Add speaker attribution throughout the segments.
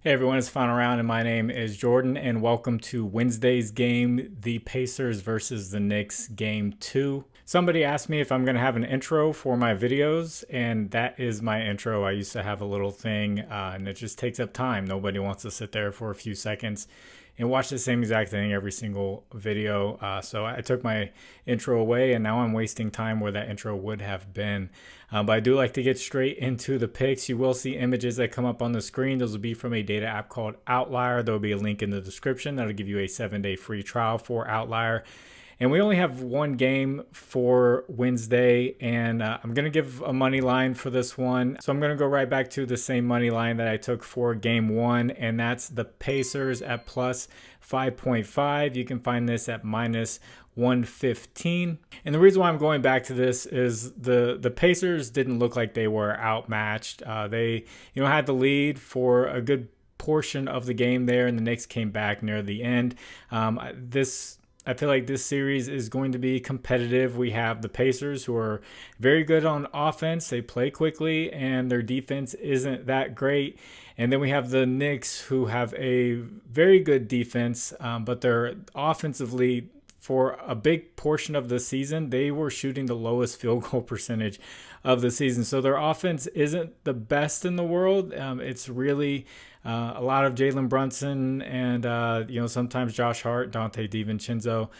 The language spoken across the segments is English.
Speaker 1: Hey everyone, it's Final Round and my name is Jordan and welcome to Wednesday's game, the Pacers versus the Knicks game 2. Somebody asked me if I'm going to have an intro for my videos, and that is my intro. I used to have a little thing and it just takes up time. Nobody wants to sit there for a few seconds and watch the same exact thing every single video. So I took my intro away and now I'm wasting time where that intro would have been. But I do like to get straight into the picks. You will see images that come up on the screen. Those will be from a data app called Outlier. There will be a link in the description that'll give you a 7-day free trial for Outlier. And we only have one game for Wednesday, and I'm going to give a money line for this one. So I'm going to go right back to the same money line that I took for game 1, and that's the Pacers at plus 5.5. You can find this at minus 115. And the reason why I'm going back to this is the Pacers didn't look like they were outmatched. They had the lead for a good portion of the game there, and the Knicks came back near the end. I feel like this series is going to be competitive. We have the Pacers, who are very good on offense. They play quickly, and their defense isn't that great. And then we have the Knicks, who have a very good defense, but they're offensively, for a big portion of the season, they were shooting the lowest field goal percentage of the season. So their offense isn't the best in the world. It's really a lot of Jalen Brunson and, sometimes Josh Hart, DiVincenzo,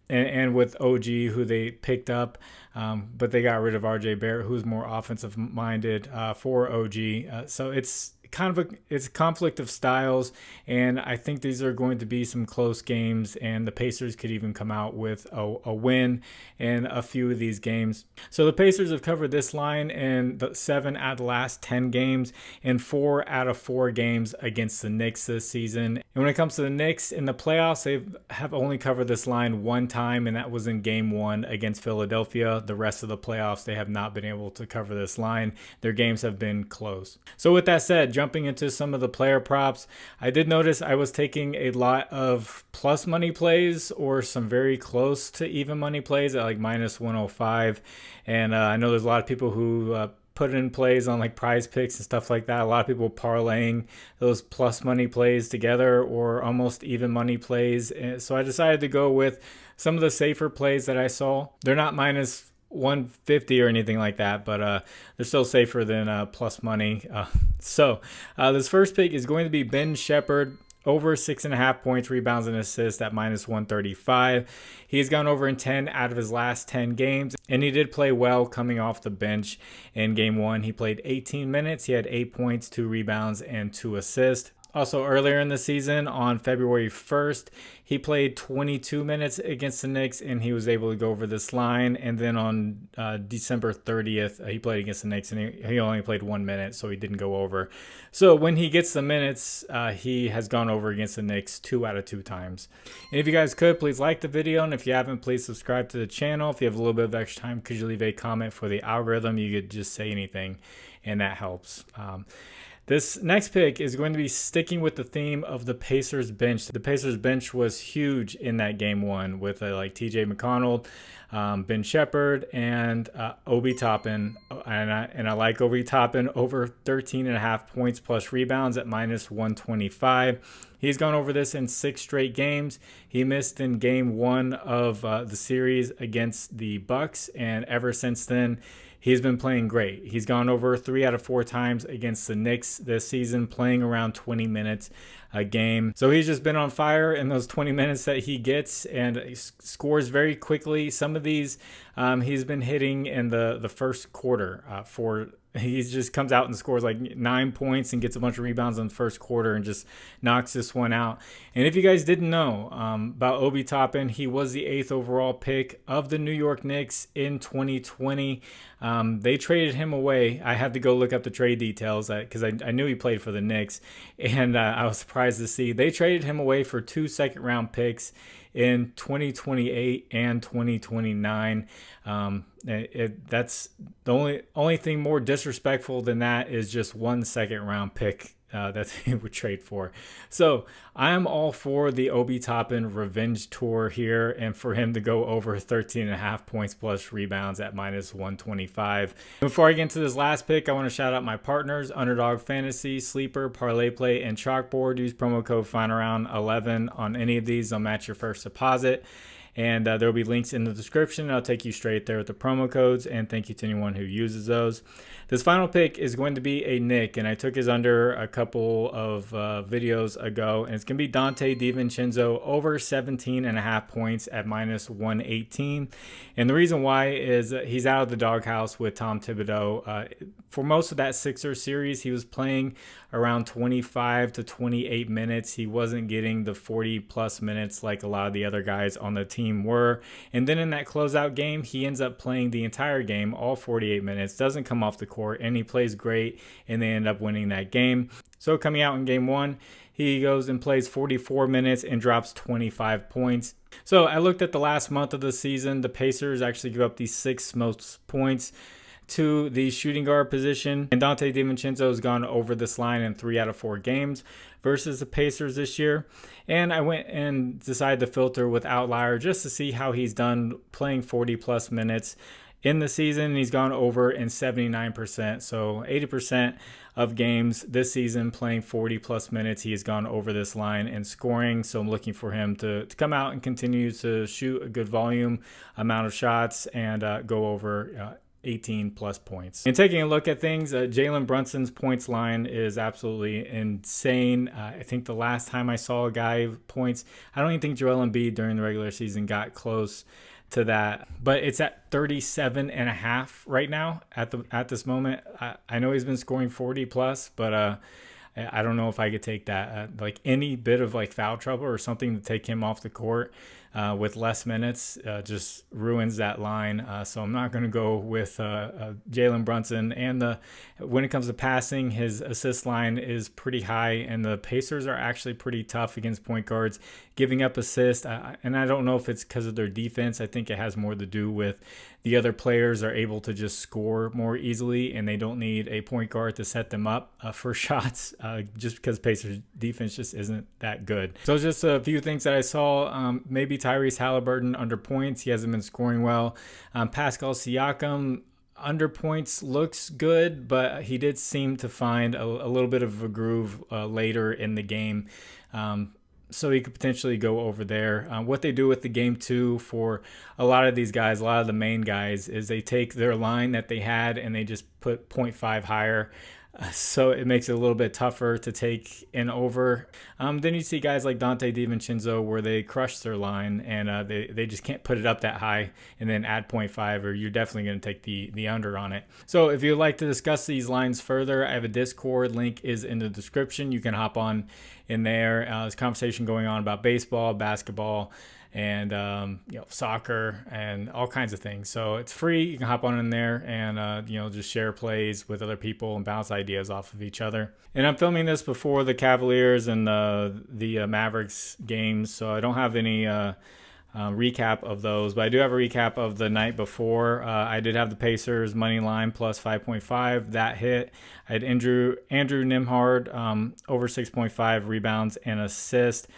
Speaker 1: and with OG, who they picked up, but they got rid of RJ Barrett, who's more offensive minded for OG. So it's a conflict of styles, and I think these are going to be some close games, and the Pacers could even come out with a win in a few of these games. So the Pacers have covered this line in 7 out of the last 10 games and 4 out of 4 games against the Knicks this season. And when it comes to the Knicks in the playoffs, they have only covered this line one time, and that was in game 1 against Philadelphia. The rest of the playoffs, they have not been able to cover this line. Their games have been close. So with that said, jumping into some of the player props, I did notice I was taking a lot of plus money plays or some very close to even money plays at like minus 105. And I know there's a lot of people who put in plays on like Prizepicks and stuff like that. A lot of people parlaying those plus money plays together or almost even money plays. And so I decided to go with some of the safer plays that I saw. They're not minus 150 or anything like that, but they're still safer than plus money. So this first pick is going to be Ben Sheppard, over 6.5 points, rebounds, and assists at minus 135. He's gone over in 10 out of his last 10 games, and he did play well coming off the bench in game 1. He played 18 minutes. He had 8 points, 2 rebounds, and 2 assists. Also, earlier in the season, on February 1st, he played 22 minutes against the Knicks, and he was able to go over this line. And then on December 30th, he played against the Knicks, and he only played 1 minute, so he didn't go over. So when he gets the minutes, he has gone over against the Knicks 2 out of 2 times. And if you guys could, please like the video, and if you haven't, please subscribe to the channel. If you have a little bit of extra time, could you leave a comment for the algorithm? You could just say anything, and that helps. This next pick is going to be sticking with the theme of the Pacers bench. The Pacers bench was huge in that game 1 with like TJ McConnell, Ben Sheppard, and Obi Toppin. And I like Obi Toppin over 13.5 points plus rebounds at minus 125. He's gone over this in 6 straight games. He missed in game 1 of the series against the Bucks, and ever since then, he's been playing great. He's gone over 3 out of 4 times against the Knicks this season, playing around 20 minutes a game. So he's just been on fire in those 20 minutes that he gets, and he scores very quickly. Some of these he's been hitting in the first quarter he just comes out and scores like 9 points and gets a bunch of rebounds in the first quarter and just knocks this one out. And if you guys didn't know about Obi Toppin, he was the 8th overall pick of the New York Knicks in 2020. They traded him away. I had to go look up the trade details because I knew he played for the Knicks, and I was surprised to see they traded him away for 2 second-round picks in 2028 and 2029. That's the only thing more disrespectful than that is just 1 second-round pick that they would trade for. So I'm all for the Obi Toppin revenge tour here, and for him to go over 13.5 points plus rebounds at -125. Before I get into this last pick, I want to shout out my partners: Underdog Fantasy, Sleeper, ParlayPlay, and ChalkBoard. Use promo code FinalRound11 on any of these. They'll match your first deposit. And there will be links in the description. I'll take you straight there with the promo codes, and thank you to anyone who uses those. This final pick is going to be a Nick, and I took his under a couple of videos ago, and it's going to be Donte DiVincenzo over 17.5 points at -118. And the reason why is he's out of the doghouse with Tom Thibodeau. For most of that Sixers series, he was playing around 25 to 28 minutes. He wasn't getting the 40-plus minutes like a lot of the other guys on the team were. And then in that closeout game, he ends up playing the entire game, all 48 minutes, doesn't come off the court, and he plays great, and they end up winning that game. So coming out in game one, he goes and plays 44 minutes and drops 25 points. So I looked at the last month of the season. The Pacers actually give up the 6th most points to the shooting guard position, and Donte DiVincenzo has gone over this line in 3 out of 4 games versus the Pacers this year. And I went and decided to filter with Outlier just to see how he's done playing 40-plus minutes in the season. He's gone over in 79%, so 80% of games this season playing 40-plus minutes, he has gone over this line and scoring. So I'm looking for him to come out and continue to shoot a good volume amount of shots and go over 18-plus points. And taking a look at things, Jalen Brunson's points line is absolutely insane. I think the last time I saw a guy points, I don't even think Joel Embiid during the regular season got close to that, but it's at 37.5 right now at this moment. I know he's been scoring 40-plus, but I don't know if I could take that. Like any bit of like foul trouble or something to take him off the court with less minutes just ruins that line. So I'm not going to go with Jalen Brunson. And when it comes to passing, his assist line is pretty high, and the Pacers are actually pretty tough against point guards, giving up assists. And I don't know if it's because of their defense. I think it has more to do with the other players are able to just score more easily, and they don't need a point guard to set them up for shots just because Pacers defense just isn't that good. So just a few things that I saw. Maybe Tyrese Halliburton under points. He hasn't been scoring well. Pascal Siakam under points looks good, but he did seem to find a little bit of a groove later in the game. So he could potentially go over there. What they do with the game two for a lot of these guys, a lot of the main guys, is they take their line that they had and they just put 0.5 higher. So it makes it a little bit tougher to take an over. Then you see guys like Donte DiVincenzo where they crush their line and they just can't put it up that high and then add 0.5, or you're definitely going to take the under on it. So if you'd like to discuss these lines further, I have a Discord. Link is in the description. You can hop on in there. There's conversation going on about baseball, basketball, and soccer and all kinds of things. So it's free. You can hop on in there and just share plays with other people and bounce ideas off of each other. And I'm filming this before the Cavaliers and the Mavericks games, so I don't have any recap of those, but I do have a recap of the night before. I did have the Pacers money line plus 5.5. That hit. I had Andrew Nembhard over 6.5 rebounds and assists.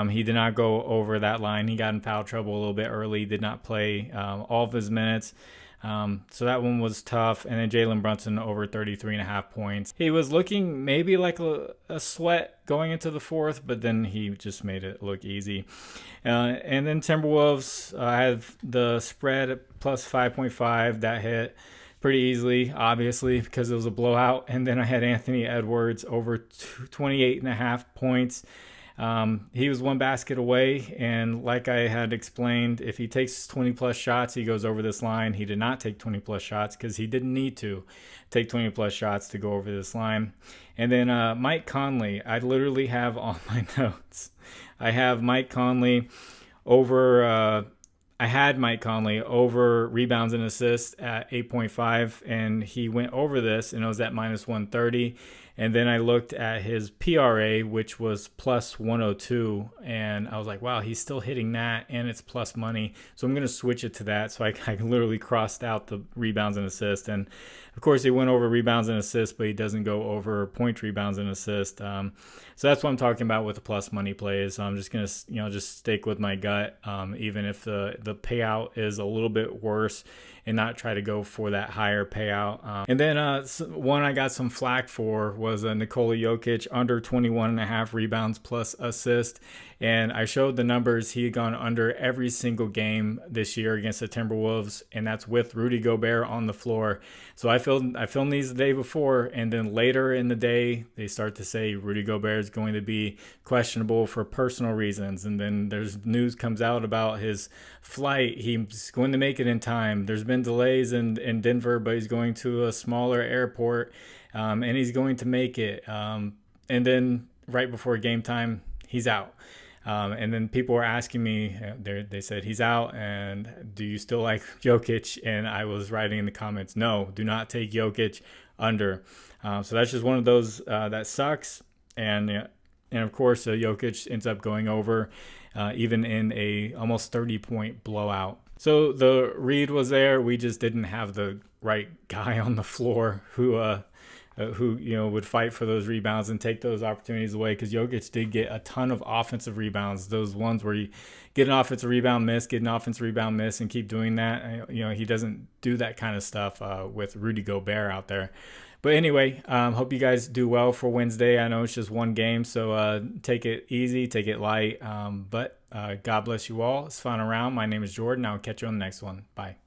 Speaker 1: He did not go over that line. He got in foul trouble a little bit early, did not play all of his minutes. So that one was tough. And then Jalen Brunson over 33.5 points. He was looking maybe like a sweat going into the fourth, but then he just made it look easy. And then Timberwolves, I have the spread at plus 5.5. That hit pretty easily, obviously, because it was a blowout. And then I had Anthony Edwards over 28.5 points. He was one basket away, and like I had explained, if he takes 20-plus shots, he goes over this line. He did not take 20-plus shots because he didn't need to take 20-plus shots to go over this line. And then Mike Conley, I literally have all my notes. I have Mike Conley over I had Mike Conley over rebounds and assists at 8.5, and he went over this, and it was at minus 130. And then I looked at his PRA, which was plus 102, and I was like, wow, he's still hitting that, and it's plus money. So I'm going to switch it to that. So I literally crossed out the rebounds and assists. And of course, he went over rebounds and assists, but he doesn't go over point rebounds and assists. So that's what I'm talking about with the plus money plays. So I'm just going to, just stick with my gut, even if the payout is a little bit worse, and not try to go for that higher payout. And then one I got some flack for was Nikola Jokic under 21.5 rebounds plus assist. And I showed the numbers. He had gone under every single game this year against the Timberwolves, and that's with Rudy Gobert on the floor. So I filmed these the day before, and then later in the day, they start to say Rudy Gobert is going to be questionable for personal reasons. And then there's news comes out about his flight. He's going to make it in time. There's been delays in Denver, but he's going to a smaller airport, and he's going to make it. And then right before game time, he's out. And then people were asking me, they said, he's out, and do you still like Jokic? And I was writing in the comments, no, do not take Jokic under. So that's just one of those that sucks. And of course, Jokic ends up going over, even in a almost 30-point blowout. So the read was there. We just didn't have the right guy on the floor who would fight for those rebounds and take those opportunities away, because Jokic did get a ton of offensive rebounds. Those ones where you get an offensive rebound, miss, and keep doing that. He doesn't do that kind of stuff with Rudy Gobert out there. But anyway, hope you guys do well for Wednesday. I know it's just one game, so take it easy, take it light. But God bless you all. It's Final Round. My name is Jordan. I'll catch you on the next one. Bye.